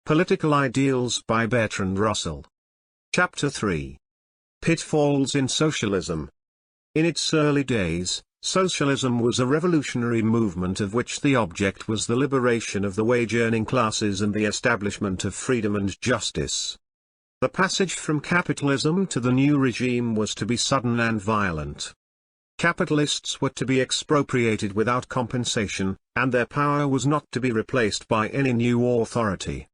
Political Ideals by Bertrand Russell. Chapter 3. Pitfalls in Socialism. In its early days, socialism was a revolutionary movement of which the object was the liberation of the wage-earning classes and the establishment of freedom and justice. The passage from capitalism to the new regime was to be sudden and violent. Capitalists were to be expropriated without compensation, and their power was not to be replaced by any new authority.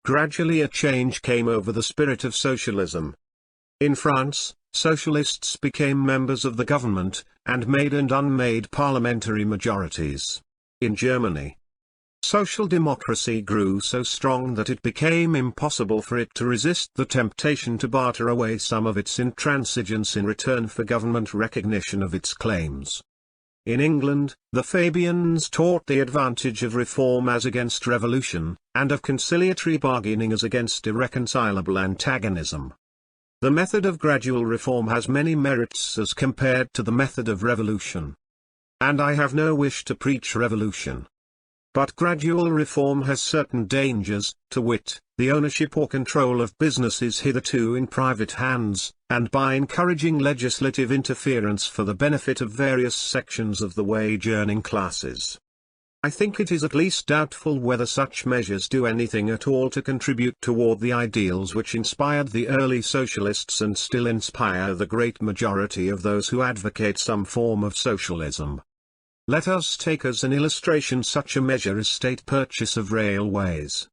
Gradually a change came over the spirit of socialism. In France, socialists became members of the government, and made and unmade parliamentary majorities. In Germany, social democracy grew so strong that it became impossible for it to resist the temptation to barter away some of its intransigence in return for government recognition of its claims. In England, the Fabians taught the advantage of reform as against revolution, and of conciliatory bargaining as against irreconcilable antagonism. The method of gradual reform has many merits as compared to the method of revolution. And I have no wish to preach revolution. But gradual reform has certain dangers, to wit, the ownership or control of businesses hitherto in private hands, and by encouraging legislative interference for the benefit of various sections of the wage-earning classes. I think it is at least doubtful whether such measures do anything at all to contribute toward the ideals which inspired the early socialists and still inspire the great majority of those who advocate some form of socialism. Let us take as an illustration such a measure as state purchase of railways.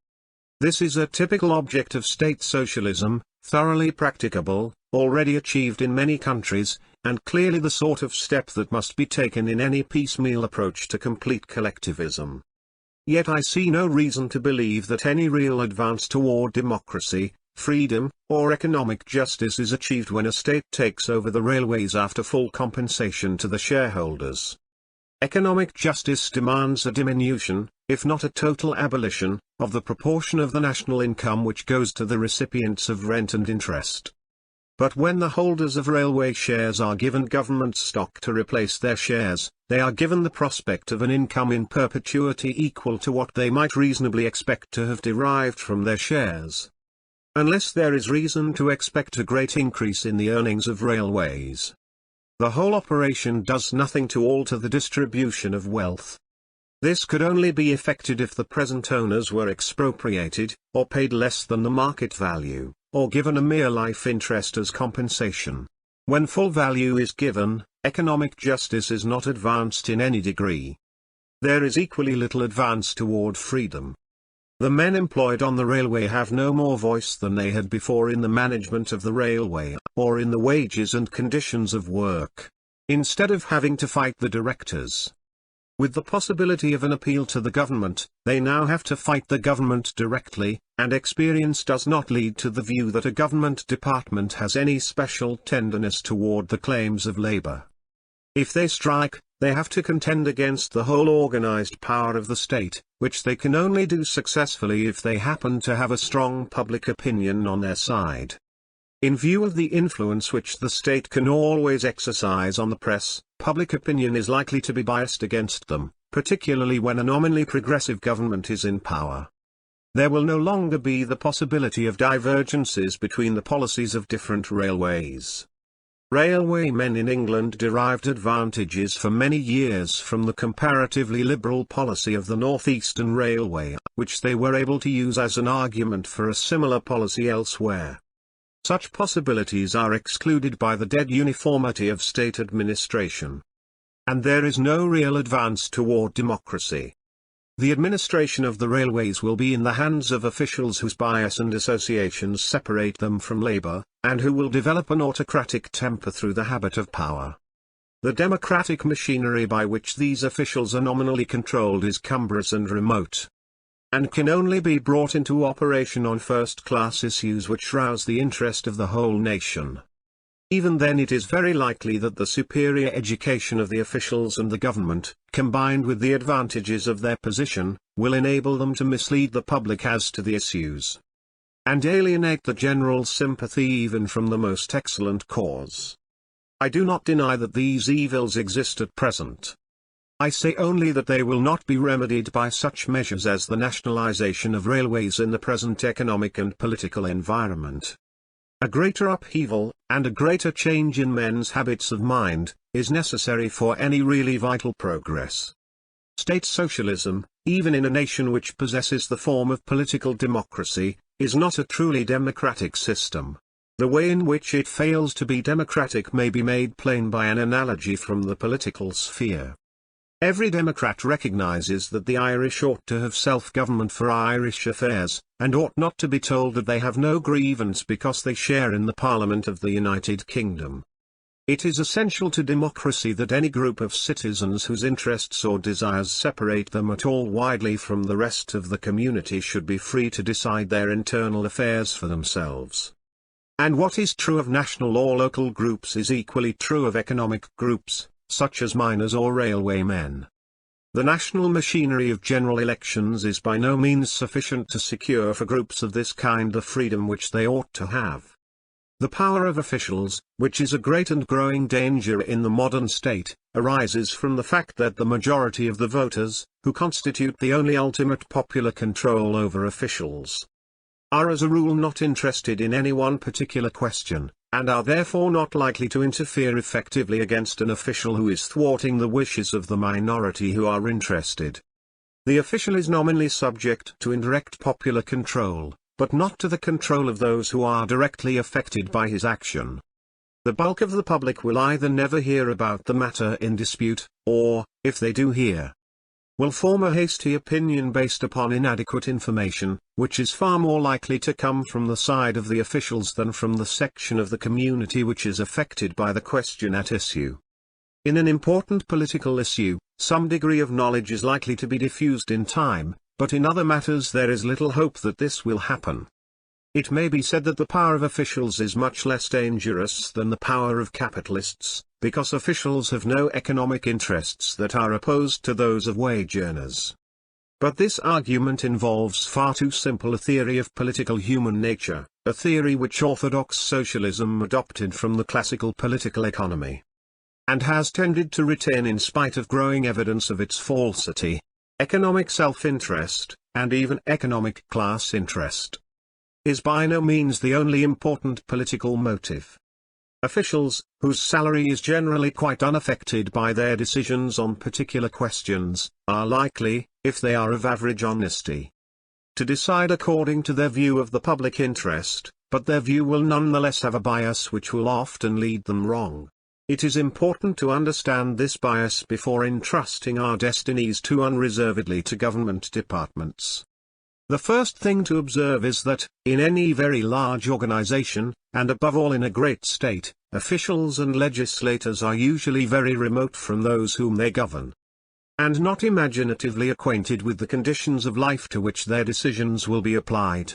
This is a typical object of state socialism, thoroughly practicable, already achieved in many countries, and clearly the sort of step that must be taken in any piecemeal approach to complete collectivism. Yet I see no reason to believe that any real advance toward democracy, freedom, or economic justice is achieved when a state takes over the railways after full compensation to the shareholders. Economic justice demands a diminution, if not a total abolition, of the proportion of the national income which goes to the recipients of rent and interest. But when the holders of railway shares are given government stock to replace their shares, they are given the prospect of an income in perpetuity equal to what they might reasonably expect to have derived from their shares. Unless there is reason to expect a great increase in the earnings of railways, the whole operation does nothing to alter the distribution of wealth. This could only be effected if the present owners were expropriated, or paid less than the market value, or given a mere life interest as compensation. When full value is given, economic justice is not advanced in any degree. There is equally little advance toward freedom. The men employed on the railway have no more voice than they had before in the management of the railway, or in the wages and conditions of work. Instead of having to fight the directors, with the possibility of an appeal to the government, they now have to fight the government directly, and experience does not lead to the view that a government department has any special tenderness toward the claims of labor. If they strike, they have to contend against the whole organized power of the state, which they can only do successfully if they happen to have a strong public opinion on their side. In view of the influence which the state can always exercise on the press, public opinion is likely to be biased against them, particularly when a nominally progressive government is in power. There will no longer be the possibility of divergences between the policies of different railways. Railwaymen in England derived advantages for many years from the comparatively liberal policy of the North Eastern Railway, which they were able to use as an argument for a similar policy elsewhere. Such possibilities are excluded by the dead uniformity of state administration. And there is no real advance toward democracy. The administration of the railways will be in the hands of officials whose bias and associations separate them from labor, and who will develop an autocratic temper through the habit of power. The democratic machinery by which these officials are nominally controlled is cumbrous and remote, and can only be brought into operation on first-class issues which rouse the interest of the whole nation. Even then it is very likely that the superior education of the officials and the government, combined with the advantages of their position, will enable them to mislead the public as to the issues, and alienate the general sympathy even from the most excellent cause. I do not deny that these evils exist at present. I say only that they will not be remedied by such measures as the nationalization of railways in the present economic and political environment. A greater upheaval, and a greater change in men's habits of mind, is necessary for any really vital progress. State socialism, even in a nation which possesses the form of political democracy, is not a truly democratic system. The way in which it fails to be democratic may be made plain by an analogy from the political sphere. Every Democrat recognizes that the Irish ought to have self-government for Irish affairs, and ought not to be told that they have no grievance because they share in the Parliament of the United Kingdom. It is essential to democracy that any group of citizens whose interests or desires separate them at all widely from the rest of the community should be free to decide their internal affairs for themselves. And what is true of national or local groups is equally true of economic groups, such as miners or railwaymen. The national machinery of general elections is by no means sufficient to secure for groups of this kind the freedom which they ought to have. The power of officials, which is a great and growing danger in the modern state, arises from the fact that the majority of the voters, who constitute the only ultimate popular control over officials, are as a rule not interested in any one particular question, and are therefore not likely to interfere effectively against an official who is thwarting the wishes of the minority who are interested. The official is nominally subject to indirect popular control, but not to the control of those who are directly affected by his action. The bulk of the public will either never hear about the matter in dispute, or, if they do hear, will form a hasty opinion based upon inadequate information, which is far more likely to come from the side of the officials than from the section of the community which is affected by the question at issue. In an important political issue, some degree of knowledge is likely to be diffused in time, but in other matters there is little hope that this will happen. It may be said that the power of officials is much less dangerous than the power of capitalists, because officials have no economic interests that are opposed to those of wage earners. But this argument involves far too simple a theory of political human nature, a theory which orthodox socialism adopted from the classical political economy, and has tended to retain in spite of growing evidence of its falsity. Economic self-interest, and even economic class interest, is by no means the only important political motive. Officials, whose salary is generally quite unaffected by their decisions on particular questions, are likely, if they are of average honesty, to decide according to their view of the public interest, but their view will nonetheless have a bias which will often lead them wrong. It is important to understand this bias before entrusting our destinies too unreservedly to government departments. The first thing to observe is that, in any very large organization, and above all in a great state, officials and legislators are usually very remote from those whom they govern, and not imaginatively acquainted with the conditions of life to which their decisions will be applied.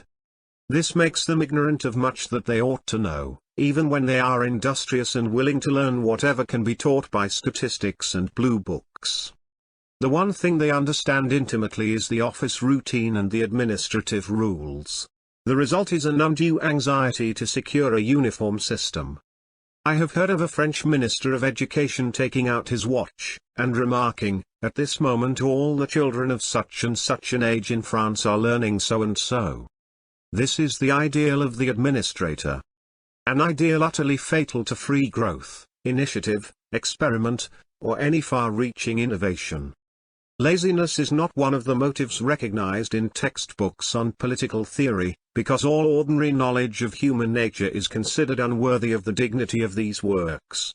This makes them ignorant of much that they ought to know, even when they are industrious and willing to learn whatever can be taught by statistics and blue books. The one thing they understand intimately is the office routine and the administrative rules. The result is an undue anxiety to secure a uniform system. I have heard of a French minister of education taking out his watch, and remarking, "At this moment all the children of such and such an age in France are learning so and so." This is the ideal of the administrator. An ideal utterly fatal to free growth, initiative, experiment, or any far-reaching innovation. Laziness is not one of the motives recognized in textbooks on political theory, because all ordinary knowledge of human nature is considered unworthy of the dignity of these works.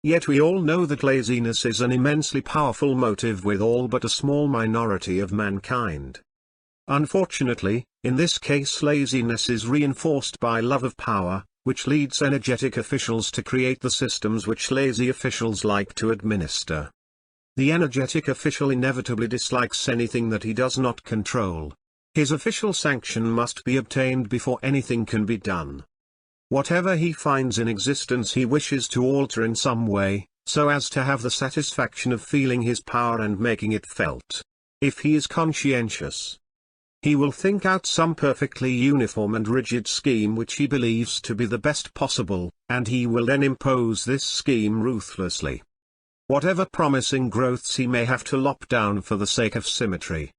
Yet we all know that laziness is an immensely powerful motive with all but a small minority of mankind. Unfortunately, in this case laziness is reinforced by love of power, which leads energetic officials to create the systems which lazy officials like to administer. The energetic official inevitably dislikes anything that he does not control. His official sanction must be obtained before anything can be done. Whatever he finds in existence he wishes to alter in some way, so as to have the satisfaction of feeling his power and making it felt. If he is conscientious, he will think out some perfectly uniform and rigid scheme which he believes to be the best possible, and he will then impose this scheme ruthlessly. whatever promising growths he may have to lop down for the sake of symmetry.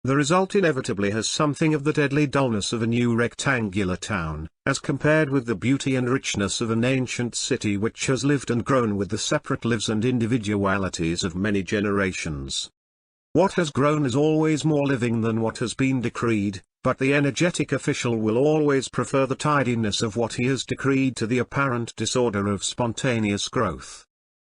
The result inevitably has something of the deadly dullness of a new rectangular town, as compared with the beauty and richness of an ancient city which has lived and grown with the separate lives and individualities of many generations. What has grown is always more living than what has been decreed, but the energetic official will always prefer the tidiness of what he has decreed to the apparent disorder of spontaneous growth.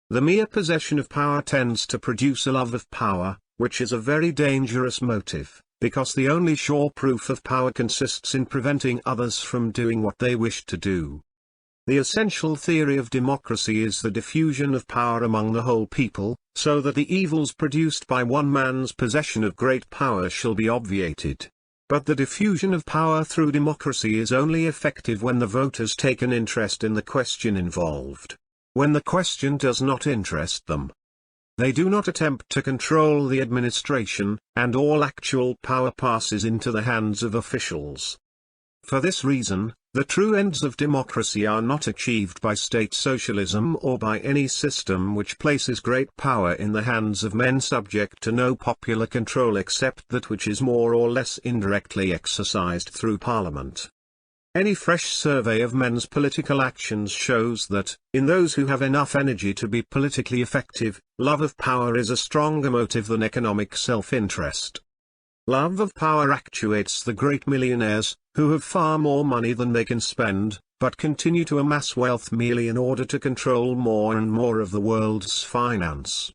The mere possession of power tends to produce a love of power, which is a very dangerous motive, because the only sure proof of power consists in preventing others from doing what they wish to do. The essential theory of democracy is the diffusion of power among the whole people, so that the evils produced by one man's possession of great power shall be obviated. But the diffusion of power through democracy is only effective when the voters take an interest in the question involved. When the question does not interest them, they do not attempt to control the administration, and all actual power passes into the hands of officials. For this reason, the true ends of democracy are not achieved by state socialism or by any system which places great power in the hands of men subject to no popular control except that which is more or less indirectly exercised through Parliament. Any fresh survey of men's political actions shows that, in those who have enough energy to be politically effective, love of power is a stronger motive than economic self-interest. Love of power actuates the great millionaires, who have far more money than they can spend, but continue to amass wealth merely in order to control more and more of the world's finance.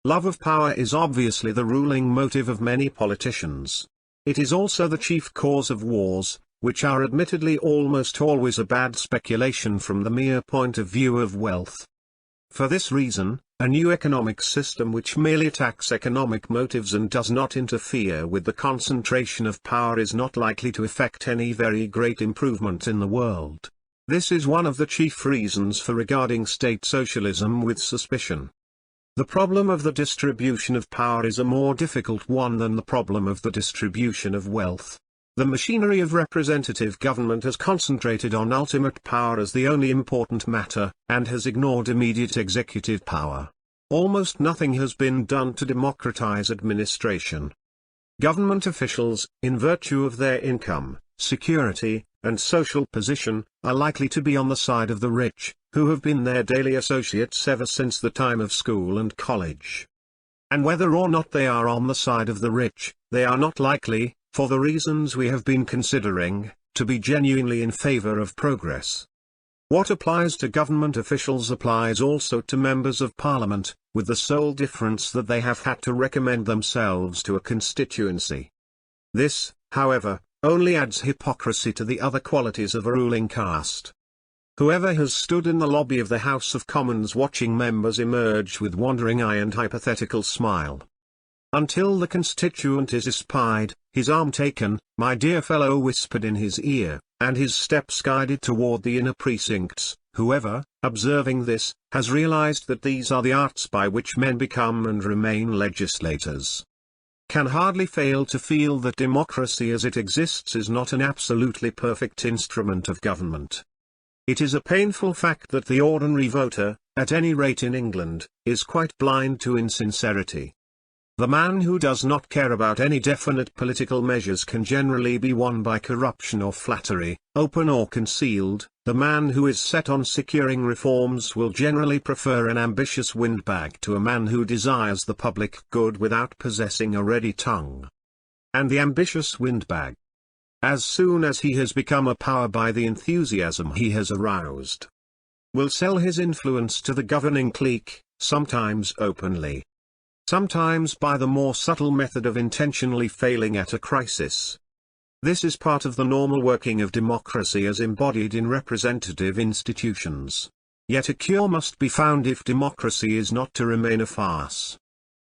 Love of power is obviously the ruling motive of many politicians. It is also the chief cause of wars, which are admittedly almost always a bad speculation from the mere point of view of wealth. For this reason, a new economic system which merely attacks economic motives and does not interfere with the concentration of power is not likely to effect any very great improvement in the world. This is one of the chief reasons for regarding state socialism with suspicion. The problem of the distribution of power is a more difficult one than the problem of the distribution of wealth. The machinery of representative government has concentrated on ultimate power as the only important matter, and has ignored immediate executive power. Almost nothing has been done to democratize administration. Government officials, in virtue of their income, security, and social position, are likely to be on the side of the rich, who have been their daily associates ever since the time of school and college. And whether or not they are on the side of the rich, they are not likely, for the reasons we have been considering, to be genuinely in favor of progress. What applies to government officials applies also to members of parliament, with the sole difference that they have had to recommend themselves to a constituency. This, however, only adds hypocrisy to the other qualities of a ruling caste. Whoever has stood in the lobby of the House of Commons watching members emerge with wandering eye and hypothetical smile, until the constituent is espied, his arm taken, my dear fellow whispered in his ear, and his steps guided toward the inner precincts, whoever, observing this, has realized that these are the arts by which men become and remain legislators, can hardly fail to feel that democracy as it exists is not an absolutely perfect instrument of government. It is a painful fact that the ordinary voter, at any rate in England, is quite blind to insincerity. The man who does not care about any definite political measures can generally be won by corruption or flattery, open or concealed. The man who is set on securing reforms will generally prefer an ambitious windbag to a man who desires the public good without possessing a ready tongue. And the ambitious windbag, as soon as he has become a power by the enthusiasm he has aroused, will sell his influence to the governing clique, sometimes openly, sometimes by the more subtle method of intentionally failing at a crisis. This is part of the normal working of democracy as embodied in representative institutions. Yet a cure must be found if democracy is not to remain a farce.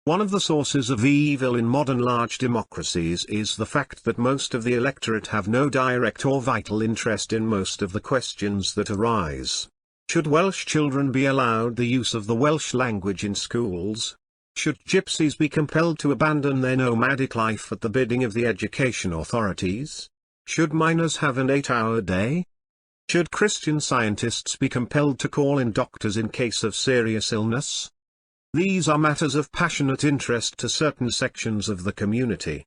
One of the sources of evil in modern large democracies is the fact that most of the electorate have no direct or vital interest in most of the questions that arise. Should Welsh children be allowed the use of the Welsh language in schools? Should gypsies be compelled to abandon their nomadic life at the bidding of the education authorities? Should miners have an 8-hour day? Should Christian Scientists be compelled to call in doctors in case of serious illness? These are matters of passionate interest to certain sections of the community,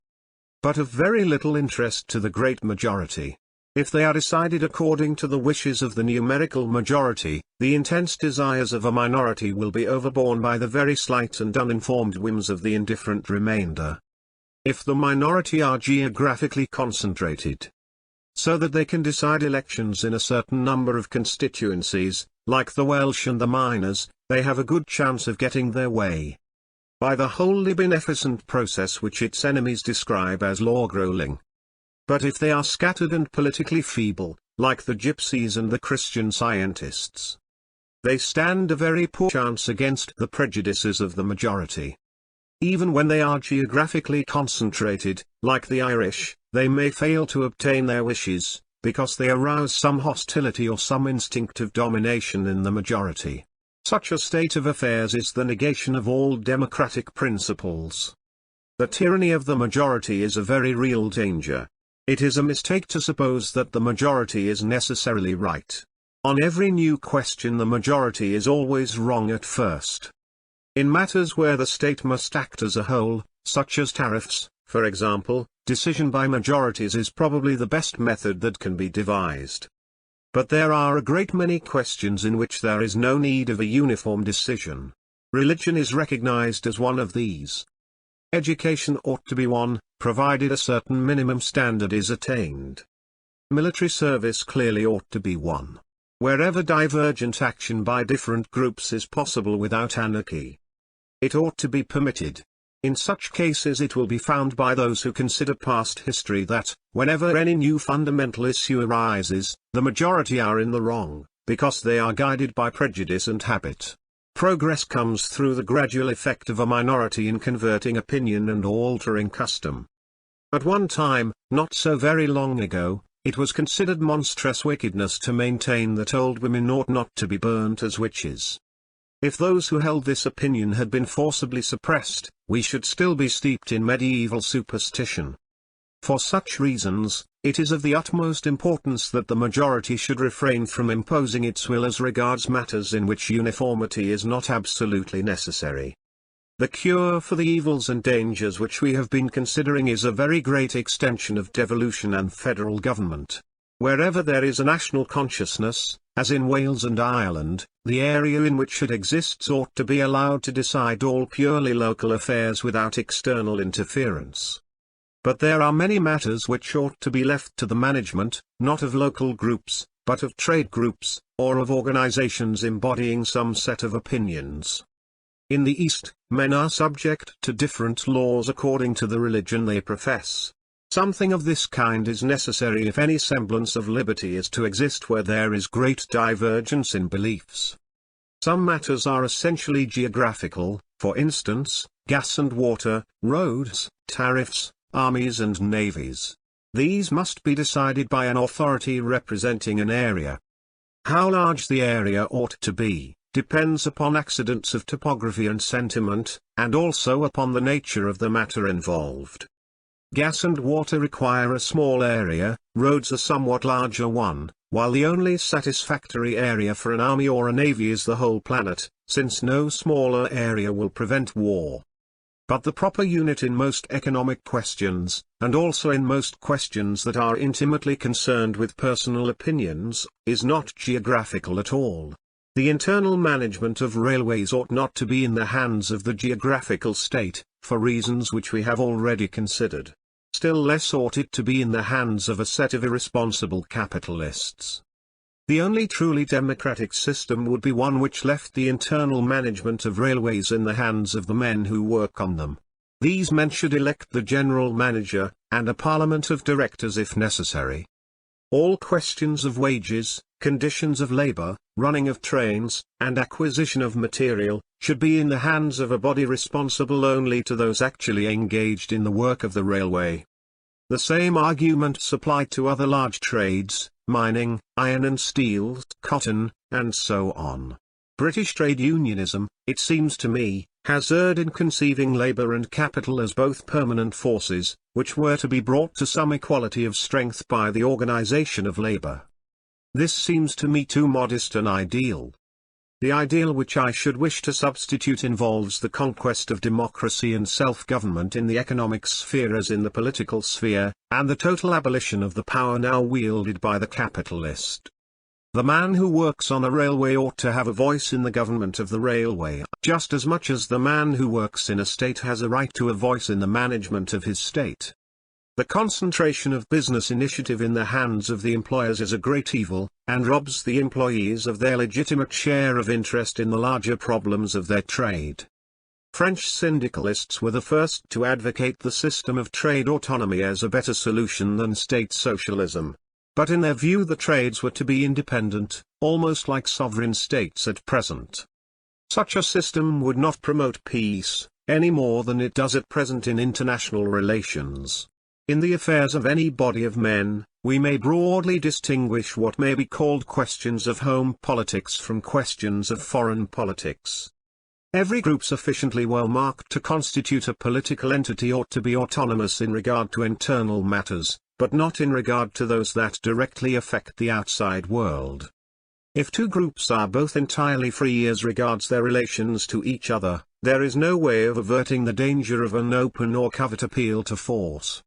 but of very little interest to the great majority. If they are decided according to the wishes of the numerical majority, the intense desires of a minority will be overborne by the very slight and uninformed whims of the indifferent remainder. If the minority are geographically concentrated, so that they can decide elections in a certain number of constituencies, like the Welsh and the miners, they have a good chance of getting their way by the wholly beneficent process which its enemies describe as log rolling. But if they are scattered and politically feeble, like the gypsies and the Christian Scientists, they stand a very poor chance against the prejudices of the majority. Even when they are geographically concentrated, like the Irish, they may fail to obtain their wishes, because they arouse some hostility or some instinct of domination in the majority. Such a state of affairs is the negation of all democratic principles. The tyranny of the majority is a very real danger. It is a mistake to suppose that the majority is necessarily right. On every new question the majority is always wrong at first. In matters where the state must act as a whole, such as tariffs, for example, decision by majorities is probably the best method that can be devised. But there are a great many questions in which there is no need of a uniform decision. Religion is recognized as one of these. Education ought to be one, provided a certain minimum standard is attained. Military service clearly ought to be one. Wherever divergent action by different groups is possible without anarchy, it ought to be permitted. In such cases it will be found by those who consider past history that, whenever any new fundamental issue arises, the majority are in the wrong, because they are guided by prejudice and habit. Progress comes through the gradual effect of a minority in converting opinion and altering custom. At one time, not so very long ago, it was considered monstrous wickedness to maintain that old women ought not to be burnt as witches. If those who held this opinion had been forcibly suppressed, we should still be steeped in medieval superstition. For such reasons, it is of the utmost importance that the majority should refrain from imposing its will as regards matters in which uniformity is not absolutely necessary. The cure for the evils and dangers which we have been considering is a very great extension of devolution and federal government. Wherever there is a national consciousness, as in Wales and Ireland, the area in which it exists ought to be allowed to decide all purely local affairs without external interference. But there are many matters which ought to be left to the management, not of local groups, but of trade groups, or of organizations embodying some set of opinions. In the East, men are subject to different laws according to the religion they profess. Something of this kind is necessary if any semblance of liberty is to exist where there is great divergence in beliefs. Some matters are essentially geographical, for instance, gas and water, roads, tariffs, armies and navies. These must be decided by an authority representing an area. How large the area ought to be, depends upon accidents of topography and sentiment, and also upon the nature of the matter involved. Gas and water require a small area, roads a somewhat larger one, while the only satisfactory area for an army or a navy is the whole planet, since no smaller area will prevent war. But the proper unit in most economic questions, and also in most questions that are intimately concerned with personal opinions, is not geographical at all. The internal management of railways ought not to be in the hands of the geographical state, for reasons which we have already considered. Still less ought it to be in the hands of a set of irresponsible capitalists. The only truly democratic system would be one which left the internal management of railways in the hands of the men who work on them. These men should elect the general manager, and a parliament of directors if necessary. All questions of wages, conditions of labor, running of trains, and acquisition of material, should be in the hands of a body responsible only to those actually engaged in the work of the railway. The same arguments apply to other large trades, mining, iron and steel, cotton, and so on. British trade unionism, it seems to me, has erred in conceiving labor and capital as both permanent forces, which were to be brought to some equality of strength by the organization of labor. This seems to me too modest an ideal. The ideal which I should wish to substitute involves the conquest of democracy and self-government in the economic sphere as in the political sphere, and the total abolition of the power now wielded by the capitalist. The man who works on a railway ought to have a voice in the government of the railway, just as much as the man who works in a state has a right to a voice in the management of his state. The concentration of business initiative in the hands of the employers is a great evil, and robs the employees of their legitimate share of interest in the larger problems of their trade. French syndicalists were the first to advocate the system of trade autonomy as a better solution than state socialism. But in their view the trades were to be independent, almost like sovereign states at present. Such a system would not promote peace, any more than it does at present in international relations. In the affairs of any body of men, we may broadly distinguish what may be called questions of home politics from questions of foreign politics. Every group sufficiently well marked to constitute a political entity ought to be autonomous in regard to internal matters, but not in regard to those that directly affect the outside world. If two groups are both entirely free as regards their relations to each other, there is no way of averting the danger of an open or covert appeal to force.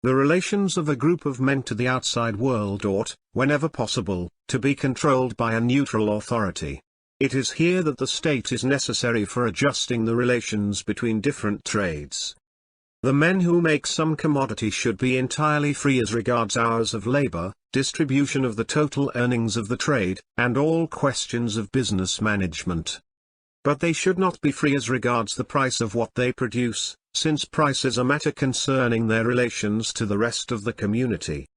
The relations of a group of men to the outside world ought, whenever possible, to be controlled by a neutral authority. It is here that the state is necessary for adjusting the relations between different trades. The men who make some commodity should be entirely free as regards hours of labor, distribution of the total earnings of the trade, and all questions of business management. But they should not be free as regards the price of what they produce, since price is a matter concerning their relations to the rest of the community.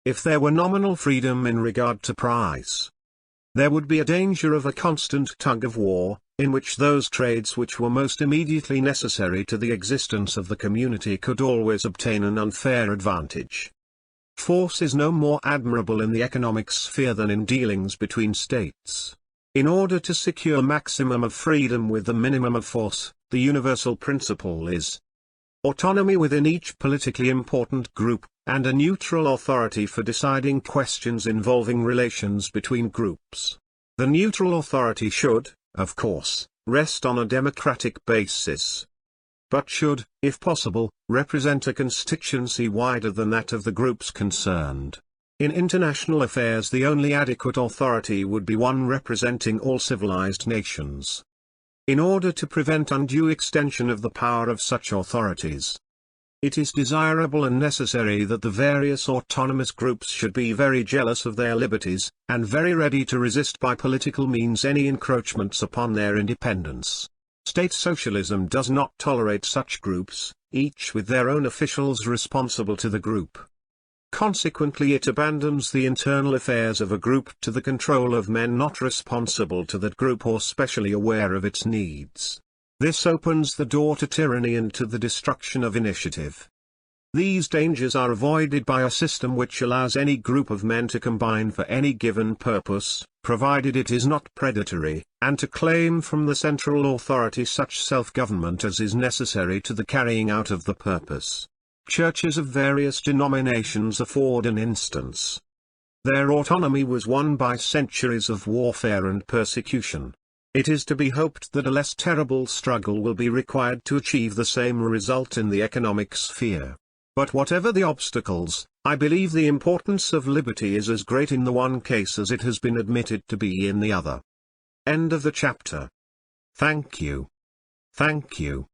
If there were nominal freedom in regard to price, there would be a danger of a constant tug-of-war, in which those trades which were most immediately necessary to the existence of the community could always obtain an unfair advantage. Force is no more admirable in the economic sphere than in dealings between states. In order to secure maximum of freedom with the minimum of force, the universal principle is autonomy within each politically important group, and a neutral authority for deciding questions involving relations between groups. The neutral authority should, of course, rest on a democratic basis, but should, if possible, represent a constituency wider than that of the groups concerned. In international affairs the only adequate authority would be one representing all civilized nations. In order to prevent undue extension of the power of such authorities, it is desirable and necessary that the various autonomous groups should be very jealous of their liberties, and very ready to resist by political means any encroachments upon their independence. State socialism does not tolerate such groups, each with their own officials responsible to the group. Consequently it abandons the internal affairs of a group to the control of men not responsible to that group or specially aware of its needs. This opens the door to tyranny and to the destruction of initiative. These dangers are avoided by a system which allows any group of men to combine for any given purpose, provided it is not predatory, and to claim from the central authority such self-government as is necessary to the carrying out of the purpose. Churches of various denominations afford an instance. Their autonomy was won by centuries of warfare and persecution. It is to be hoped that a less terrible struggle will be required to achieve the same result in the economic sphere. But whatever the obstacles, I believe the importance of liberty is as great in the one case as it has been admitted to be in the other. End of the chapter. Thank you. Thank you.